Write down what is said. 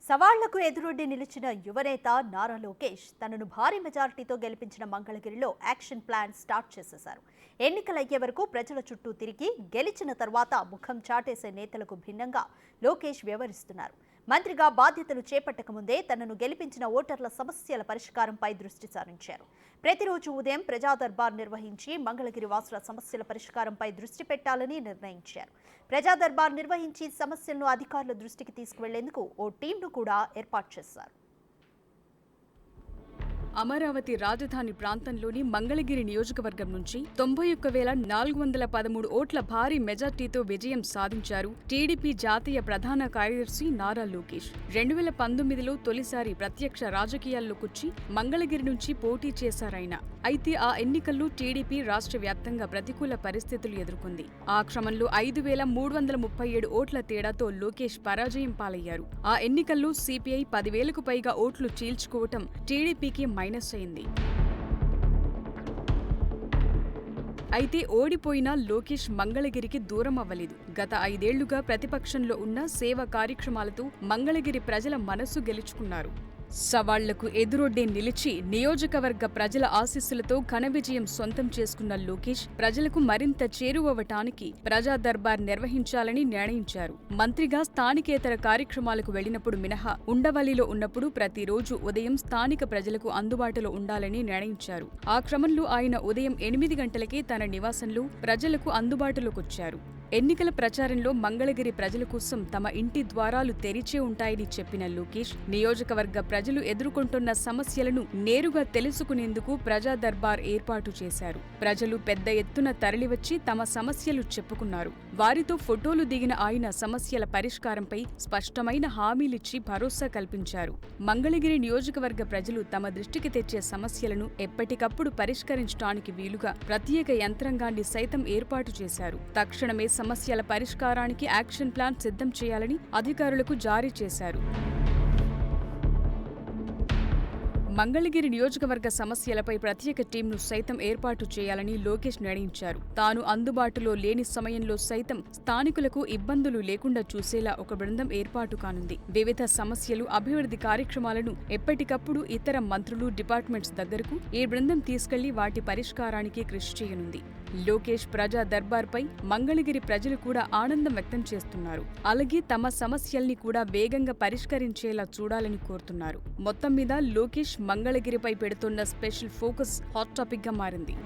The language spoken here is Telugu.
సవాళ్లకు ఎదురొడ్డి నిలిచిన యువనేత నారా లోకేష్ తనను భారీ మెజారిటీతో గెలిపించిన మంగళగిరిలో యాక్షన్ ప్లాన్ స్టార్ట్ చేసేశారు. ఎన్నికలయ్యే వరకు ప్రజల చుట్టూ తిరిగి గెలిచిన తర్వాత ముఖం చాటేసే నేతలకు భిన్నంగా లోకేష్ వ్యవహరిస్తున్నారు. మంత్రిగా బాధ్యతలు చేపట్టకముందే తనను గెలిపించిన ఓటర్ల సమస్యల పరిష్కారంపై దృష్టి సారించారు. ప్రతిరోజు ఉదయం ప్రజా దర్బార్ నిర్వహించి మంగళగిరి వాసుల సమస్యల పరిష్కారంపై దృష్టి పెట్టాలని నిర్ణయించారు. ప్రజా దర్బార్ నిర్వహించి సమస్యలను అధికారుల దృష్టికి తీసుకువెళ్లేందుకు ఓ టీంను కూడా ఏర్పాటు చేశారు. అమరావతి రాజధాని ప్రాంతంలోని మంగళగిరి నియోజకవర్గం నుంచి 91,413 ఓట్ల భారీ మెజార్టీతో విజయం సాధించారు టీడీపీ జాతీయ ప్రధాన కార్యదర్శి నారా లోకేష్. 2019లో తొలిసారి ప్రత్యక్ష రాజకీయాల్లోకొచ్చి మంగళగిరి నుంచి పోటీ చేశారాయన. అయితే ఆ ఎన్నికల్లో టీడీపీ రాష్ట్ర వ్యాప్తంగా ప్రతికూల పరిస్థితులు ఎదుర్కొంది. ఆ క్రమంలో 5,337 ఓట్ల తేడాతో లోకేష్ పరాజయం పాలయ్యారు. ఆ ఎన్నికల్లో సిపిఐ 10,000కు పైగా ఓట్లు చీల్చుకోవటం టీడీపీకి మైనస్ అయింది. అయితే ఓడిపోయినా లోకేష్ మంగళగిరికి దూరం అవ్వలేదు. గత 5 ఏళ్లుగా ప్రతిపక్షంలో ఉన్న సేవా కార్యక్రమాలతో మంగళగిరి ప్రజల మనసు గెలుచుకున్నారు. సవాళ్లకు ఎదురొడ్డే నిలిచి నియోజకవర్గ ప్రజల ఆశీస్సులతో ఘన విజయం సొంతం చేసుకున్న లోకేష్ ప్రజలకు మరింత చేరువవటానికి ప్రజా దర్బార్ నిర్వహించాలని నిర్ణయించారు. మంత్రిగా స్థానికేతర కార్యక్రమాలకు వెళ్లినప్పుడు మినహా ఉండవల్లిలో ఉన్నప్పుడు ప్రతిరోజు ఉదయం స్థానిక ప్రజలకు అందుబాటులో ఉండాలని నిర్ణయించారు. ఆ క్రమంలో ఆయన ఉదయం 8 గంటలకే తన నివాసంలో ప్రజలకు అందుబాటులోకొచ్చారు. ఎన్నికల ప్రచారంలో మంగళగిరి ప్రజల కోసం తమ ఇంటి ద్వారాలు తెరిచే ఉంటాయని చెప్పిన లోకేష్ నియోజకవర్గ ప్రజలు ఎదుర్కొంటున్న సమస్యలను నేరుగా తెలుసుకునేందుకు ప్రజా దర్బార్ ఏర్పాటు చేశారు. ప్రజలు పెద్ద ఎత్తున తరలివచ్చి తమ సమస్యలు చెప్పుకున్నారు. వారితో ఫోటోలు దిగిన ఆయన సమస్యల పరిష్కారంపై స్పష్టమైన హామీలిచ్చి భరోసా కల్పించారు. మంగళగిరి నియోజకవర్గ ప్రజలు తమ దృష్టికి తెచ్చే సమస్యలను ఎప్పటికప్పుడు పరిష్కరించడానికి వీలుగా ప్రత్యేక యంత్రాంగాన్ని సైతం ఏర్పాటు చేశారు. తక్షణమే సమస్యల పరిష్కారానికి యాక్షన్ ప్లాన్ సిద్ధం చేయాలని అధికారులకు జారీ చేశారు. మంగళగిరి నియోజకవర్గ సమస్యలపై ప్రత్యేక టీంను సైతం ఏర్పాటు చేయాలని లోకేష్ నిర్ణయించారు. తాను అందుబాటులో లేని సమయంలో సైతం స్థానికులకు ఇబ్బందులు లేకుండా చూసేలా ఒక బృందం ఏర్పాటు కానుంది. వివిధ సమస్యలు, అభివృద్ధి కార్యక్రమాలను ఎప్పటికప్పుడు ఇతర మంత్రులు, డిపార్ట్మెంట్స్ దగ్గరకు ఈ బృందం తీసుకెళ్లి వాటి పరిష్కారానికి కృషి చేయనుంది. లోకేష్ ప్రజా దర్బార్పై మంగళగిరి ప్రజలు కూడా ఆనందం వ్యక్తం చేస్తున్నారు. అలాగే తమ సమస్యల్ని కూడా వేగంగా పరిష్కరించేలా చూడాలని కోరుతున్నారు. మొత్తం మీద లోకేష్ మంగళగిరిపై పెడుతున్న స్పెషల్ ఫోకస్ హాట్ టాపిక్ గా మారింది.